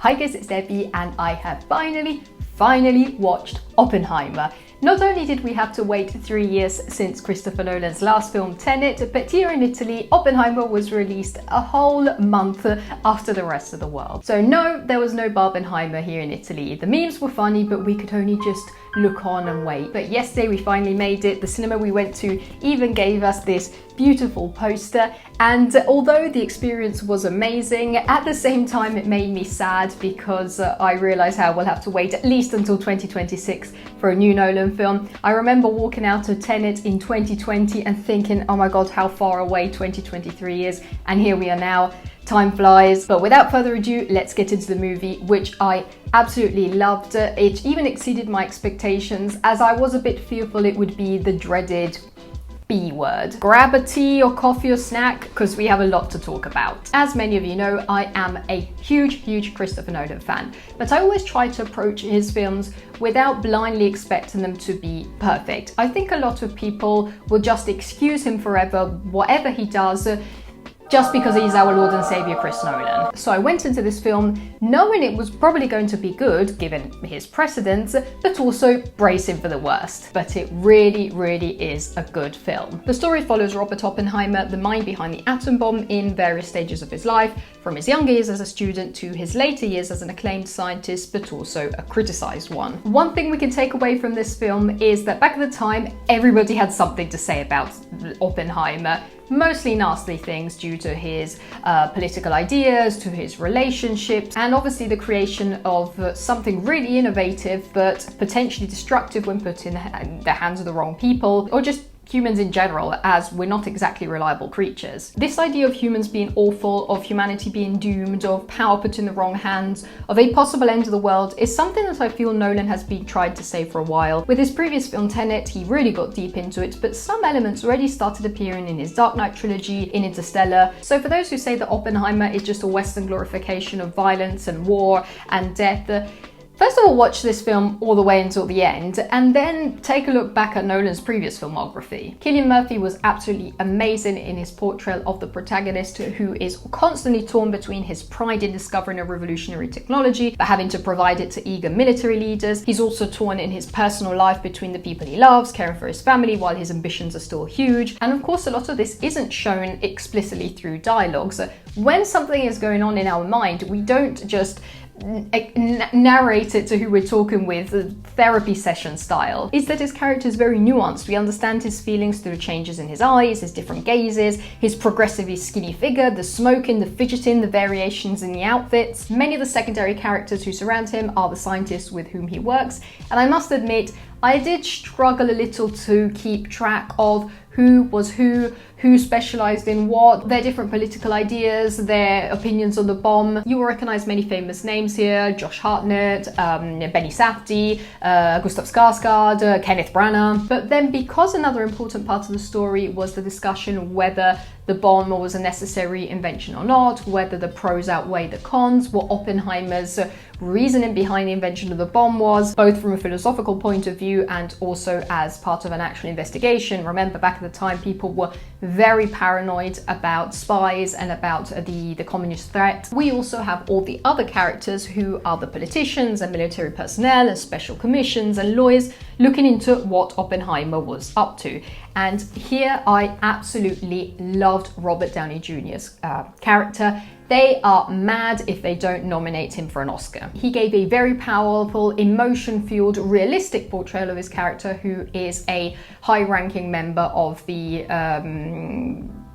Hi guys, it's Debbie and I have finally watched Oppenheimer. Not only did we have to wait 3 years since Christopher Nolan's last film Tenet, but here in Italy, Oppenheimer was released a whole month after the rest of the world. So no, there was no Barbenheimer here in Italy. The memes were funny, but we could only just look on and wait. But yesterday we finally made it. The cinema we went to even gave us this beautiful poster, and although the experience was amazing, at the same time it made me sad because I realised how we'll have to wait at least until 2026 for a new Nolan film. I remember walking out of Tenet in 2020 and thinking, oh my god, how far away 2023 is, and here we are now. Time flies. But without further ado, let's get into the movie, which I absolutely loved. It even exceeded my expectations, as I was a bit fearful it would be the dreaded B word. Grab a tea or coffee or snack, because we have a lot to talk about. As many of you know, I am a huge Christopher Nolan fan, but I always try to approach his films without blindly expecting them to be perfect. I think a lot of people will just excuse him forever, whatever he does, just because he's our Lord and Saviour Chris Nolan. So I went into this film knowing it was probably going to be good, given his precedents, but also bracing for the worst. But it really is a good film. The story follows Robert Oppenheimer, the mind behind the atom bomb, in various stages of his life, from his younger years as a student to his later years as an acclaimed scientist, but also a criticised one. One thing we can take away from this film is that back at the time, everybody had something to say about Oppenheimer. Mostly nasty things due to his political ideas, to his relationships, and obviously the creation of something really innovative but potentially destructive when put in the hands of the wrong people, or just humans in general, as we're not exactly reliable creatures. This idea of humans being awful, of humanity being doomed, of power put in the wrong hands, of a possible end to the world, is something that I feel Nolan has been tried to say for a while. With his previous film Tenet, he really got deep into it, but some elements already started appearing in his Dark Knight trilogy, in Interstellar. So for those who say that Oppenheimer is just a Western glorification of violence and war and death, first of all, watch this film all the way until the end, and then take a look back at Nolan's previous filmography. Cillian Murphy was absolutely amazing in his portrayal of the protagonist, who is constantly torn between his pride in discovering a revolutionary technology, but having to provide it to eager military leaders. He's also torn in his personal life between the people he loves, caring for his family while his ambitions are still huge. And of course, a lot of this isn't shown explicitly through dialogues. When something is going on in our mind, we don't just narrate it to who we're talking with, therapy session style. Is that his character is very nuanced. We understand his feelings through the changes in his eyes, his different gazes, his progressively skinny figure, the smoking, the fidgeting, the variations in the outfits. Many of the secondary characters who surround him are the scientists with whom he works, and I must admit, I did struggle a little to keep track of who was who specialised in what, their different political ideas, their opinions on the bomb. You will recognise many famous names here: Josh Hartnett, Benny Safdie, Gustav Skarsgård, Kenneth Branagh. But then, because another important part of the story was the discussion whether the bomb was a necessary invention or not, whether the pros outweigh the cons, what Oppenheimer's reasoning behind the invention of the bomb was, both from a philosophical point of view and also as part of an actual investigation. Remember, back at the time, people were very paranoid about spies and about the communist threat. We also have all the other characters who are the politicians and military personnel and special commissions and lawyers looking into what Oppenheimer was up to. And here I absolutely loved Robert Downey Jr.'s character. They are mad if they don't nominate him for an Oscar. He gave a very powerful, emotion-fueled, realistic portrayal of his character, who is a high-ranking member of the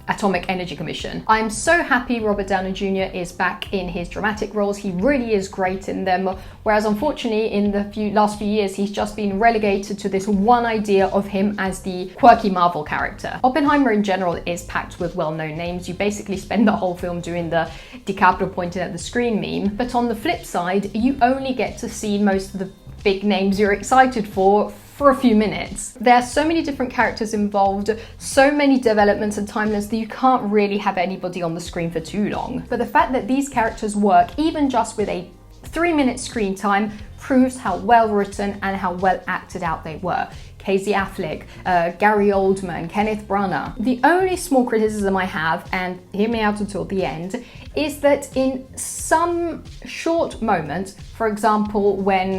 Atomic Energy Commission. I'm so happy Robert Downey Jr. is back in his dramatic roles. He really is great in them, whereas unfortunately in the last few years he's just been relegated to this one idea of him as the quirky Marvel character. Oppenheimer in general is packed with well-known names. You basically spend the whole film doing the DiCaprio pointing at the screen meme, but on the flip side, you only get to see most of the big names you're excited for a few minutes. There are so many different characters involved, so many developments and timelines that you can't really have anybody on the screen for too long. But the fact that these characters work, even just with a 3-minute screen time, proves how well written and how well acted out they were. Casey Affleck, Gary Oldman, Kenneth Branagh. The only small criticism I have, and hear me out until the end, is that in some short moments, for example, when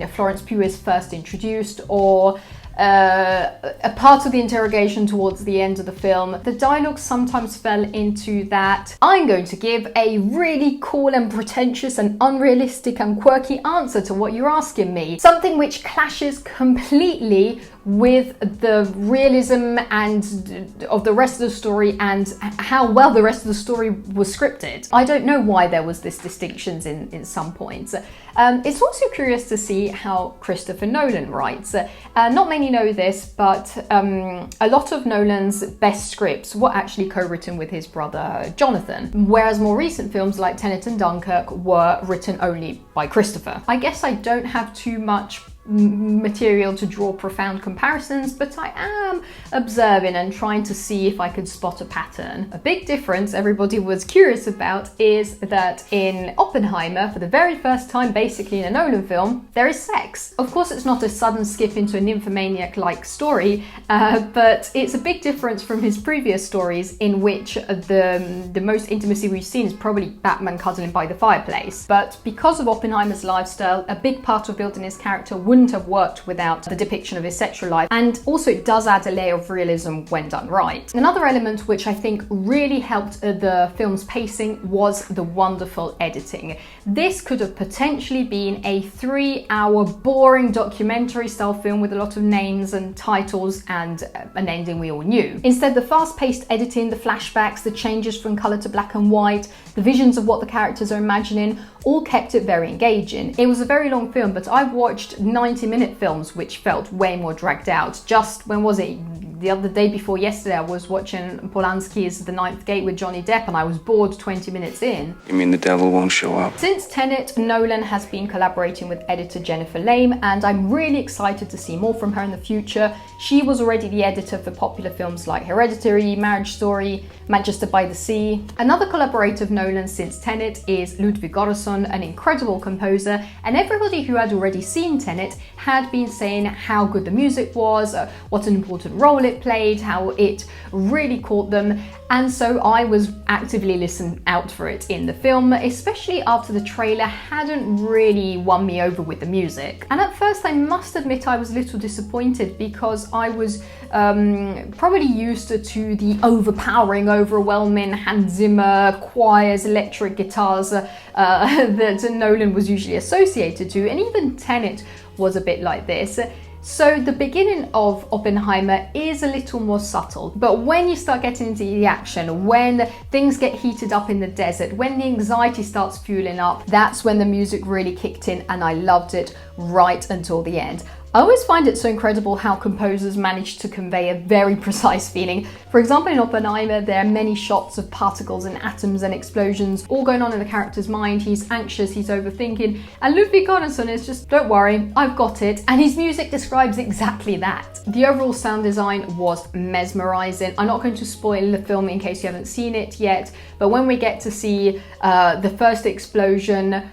Florence Pugh is first introduced, or a part of the interrogation towards the end of the film, the dialogue sometimes fell into that I'm going to give a really cool and pretentious and unrealistic and quirky answer to what you're asking me. Something which clashes completely with the realism and of the rest of the story and how well the rest of the story was scripted. I don't know why there was this distinctions in some points. It's also curious to see how Christopher Nolan writes. Not many know this, but a lot of Nolan's best scripts were actually co-written with his brother Jonathan, whereas more recent films like Tenet and Dunkirk were written only by Christopher. I guess I don't have too much material to draw profound comparisons, but I am observing and trying to see if I could spot a pattern. A big difference everybody was curious about is that in Oppenheimer, for the very first time basically in a Nolan film, there is sex. Of course it's not a sudden skip into a nymphomaniac-like story, but it's a big difference from his previous stories in which the most intimacy we've seen is probably Batman cuddling by the fireplace. But because of Oppenheimer's lifestyle, a big part of building his character wouldn't have worked without the depiction of his sexual life, and also it does add a layer of realism when done right. Another element which I think really helped the film's pacing was the wonderful editing. This could have potentially been a 3-hour boring documentary style film with a lot of names and titles and an ending we all knew. Instead, the fast-paced editing, the flashbacks, the changes from colour to black and white, the visions of what the characters are imagining, all kept it very engaging. It was a very long film, but I've watched 90-minute films which felt way more dragged out. Just, when was it? The other day before yesterday, I was watching Polanski's The Ninth Gate with Johnny Depp and I was bored 20 minutes in. You mean the devil won't show up? Since Tenet, Nolan has been collaborating with editor Jennifer Lame, and I'm really excited to see more from her in the future. She was already the editor for popular films like Hereditary, Marriage Story, Manchester by the Sea. Another collaborator of Nolan since Tenet is Ludwig Göransson, an incredible composer, and everybody who had already seen Tenet had been saying how good the music was, what an important role it played, how it really caught them, and so I was actively listening out for it in the film, especially after the trailer hadn't really won me over with the music. And at first I must admit I was a little disappointed because I was probably used to the overpowering, overwhelming Hans Zimmer choirs, electric guitars that Nolan was usually associated to, and even Tenet was a bit like this. So the beginning of Oppenheimer is a little more subtle, but when you start getting into the action, when things get heated up in the desert, when the anxiety starts fueling up, that's when the music really kicked in, and I loved it right until the end. I always find it so incredible how composers manage to convey a very precise feeling. For example, in Oppenheimer, there are many shots of particles and atoms and explosions all going on in the character's mind. He's anxious, he's overthinking, and Ludwig Göransson is just, don't worry, I've got it. And his music describes exactly that. The overall sound design was mesmerizing. I'm not going to spoil the film in case you haven't seen it yet, but when we get to see the first explosion,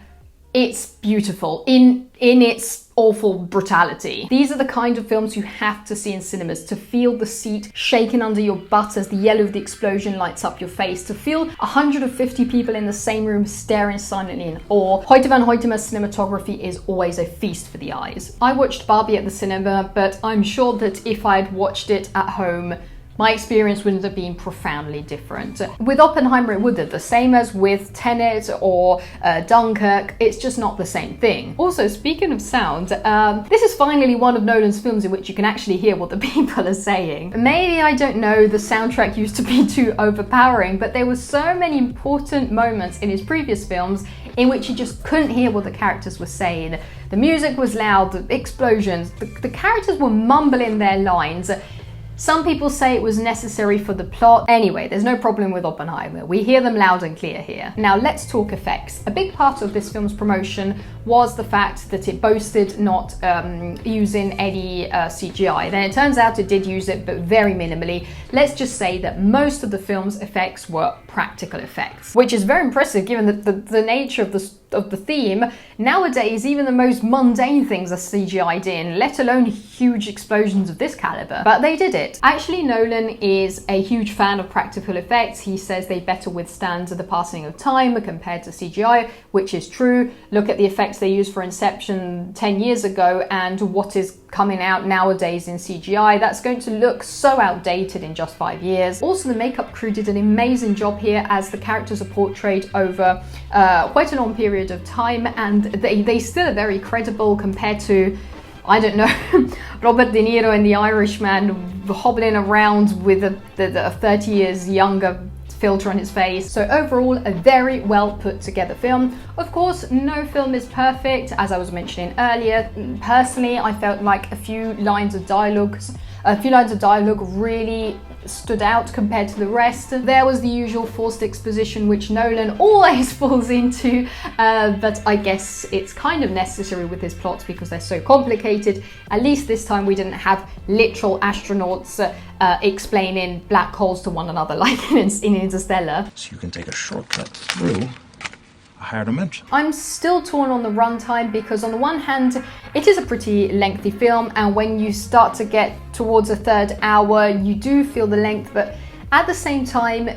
it's beautiful in its awful brutality. These are the kind of films you have to see in cinemas, to feel the seat shaking under your butt as the yellow of the explosion lights up your face, to feel 150 people in the same room staring silently in awe. Hoyte van Hoytema's cinematography is always a feast for the eyes. I watched Barbie at the cinema, but I'm sure that if I'd watched it at home, my experience wouldn't have been profoundly different. With Oppenheimer, it would have, the same as with Tenet or Dunkirk, it's just not the same thing. Also, speaking of sound, this is finally one of Nolan's films in which you can actually hear what the people are saying. Maybe, I don't know, the soundtrack used to be too overpowering, but there were so many important moments in his previous films in which you just couldn't hear what the characters were saying. The music was loud, the explosions, the characters were mumbling their lines. Some people say it was necessary for the plot. Anyway, there's no problem with Oppenheimer. We hear them loud and clear here. Now let's talk effects. A big part of this film's promotion was the fact that it boasted not using any CGI. Then it turns out it did use it, but very minimally. Let's just say that most of the film's effects were practical effects, which is very impressive given the nature of the of the theme, nowadays even the most mundane things are CGI'd in, let alone huge explosions of this caliber. But they did it. Actually, Nolan is a huge fan of practical effects. He says they better withstand the passing of time compared to CGI, which is true. Look at the effects they used for Inception 10 years ago and what is coming out nowadays in CGI. That's going to look so outdated in just 5 years. Also, the makeup crew did an amazing job here, as the characters are portrayed over quite a long period of time, and they still are very credible compared to, I don't know, Robert De Niro in The Irishman hobbling around with a 30 years younger filter on his face. So overall, a very well put together film. Of course, no film is perfect, as I was mentioning earlier. Personally, I felt like a few lines of dialogue really stood out compared to the rest. There was the usual forced exposition, which Nolan always falls into, but I guess it's kind of necessary with his plots because they're so complicated. At least this time we didn't have literal astronauts explaining black holes to one another like in Interstellar. So you can take a shortcut through a higher dimension. I'm still torn on the runtime because on the one hand, it is a pretty lengthy film, and when you start to get towards a third hour, you do feel the length, but at the same time,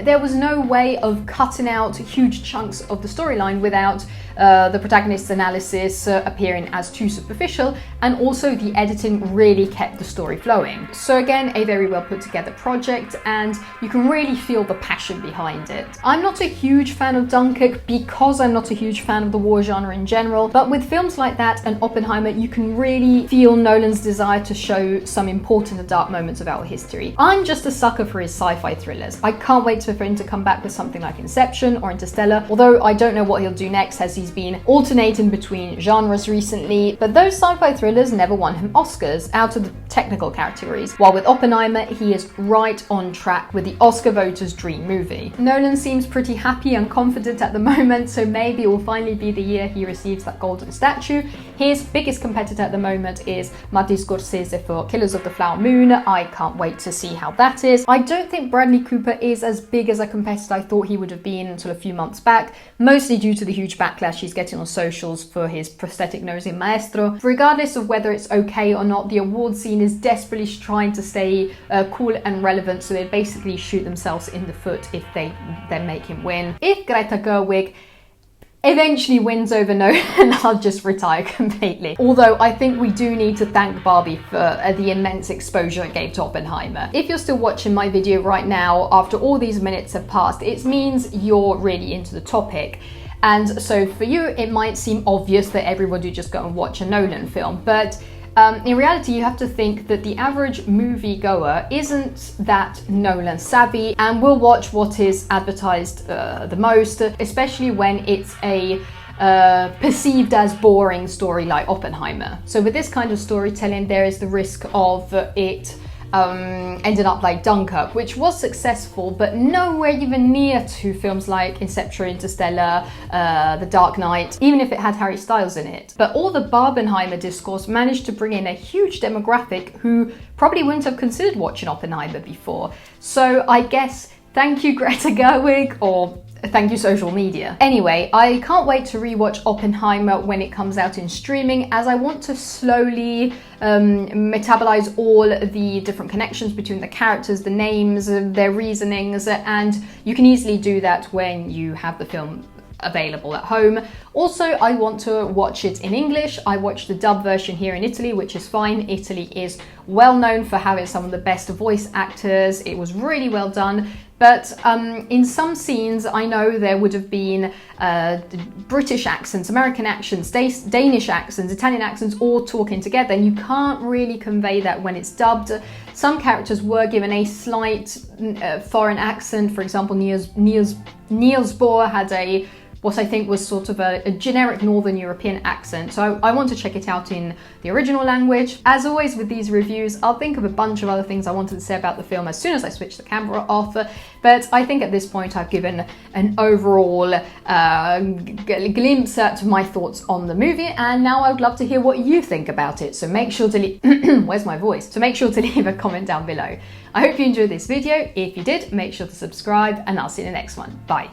there was no way of cutting out huge chunks of the storyline without the protagonist's analysis appearing as too superficial, and also the editing really kept the story flowing. So again, a very well put together project, and you can really feel the passion behind it. I'm not a huge fan of Dunkirk because I'm not a huge fan of the war genre in general, but with films like that and Oppenheimer, you can really feel Nolan's desire to show some important and dark moments of our history. I'm just a sucker for his sci-fi thrillers. I can't wait for him to come back with something like Inception or Interstellar, although I don't know what he'll do next, as he's been alternating between genres recently. But those sci-fi thrillers never won him Oscars out of the technical categories, while with Oppenheimer he is right on track with the Oscar voters' dream movie. Nolan seems pretty happy and confident at the moment, so maybe it will finally be the year he receives that golden statue. His biggest competitor at the moment is Martin Scorsese for Killers of the Flower Moon. I can't wait to see how that is. I don't think Bradley Cooper is as big as a competitor I thought he would have been until a few months back, mostly due to the huge backlash he's getting on socials for his prosthetic nose in Maestro. Regardless of whether it's okay or not, the award scene is desperately trying to stay cool and relevant, so they basically shoot themselves in the foot if they then make him win. If Greta Gerwig eventually wins over Nolan, I'll just retire completely. Although I think we do need to thank Barbie for the immense exposure it gave to Oppenheimer. If you're still watching my video right now, after all these minutes have passed, it means you're really into the topic. And so for you, it might seem obvious that everybody would just go and watch a Nolan film, but in reality, you have to think that the average moviegoer isn't that Nolan savvy and will watch what is advertised the most, especially when it's a perceived as boring story like Oppenheimer. So with this kind of storytelling, there is the risk of it ended up like Dunkirk, which was successful, but nowhere even near to films like Inception, Interstellar, The Dark Knight, even if it had Harry Styles in it. But all the Barbenheimer discourse managed to bring in a huge demographic who probably wouldn't have considered watching Oppenheimer before. So I guess thank you, Greta Gerwig, or thank you, social media. Anyway, I can't wait to rewatch Oppenheimer when it comes out in streaming, as I want to slowly metabolize all the different connections between the characters, the names, their reasonings, and you can easily do that when you have the film available at home. Also, I want to watch it in English. I watched the dub version here in Italy, which is fine. Italy is well known for having some of the best voice actors. It was really well done. But in some scenes, I know there would have been British accents, American accents, Danish accents, Italian accents, all talking together, and you can't really convey that when it's dubbed. Some characters were given a slight foreign accent. For example, Niels Bohr had what I think was sort of a generic Northern European accent. So I want to check it out in the original language. As always with these reviews, I'll think of a bunch of other things I wanted to say about the film as soon as I switch the camera off. But I think at this point I've given an overall glimpse at my thoughts on the movie, and now I would love to hear what you think about it. So make sure to leave where's my voice? So make sure to leave a comment down below. I hope you enjoyed this video. If you did, make sure to subscribe, and I'll see you in the next one. Bye.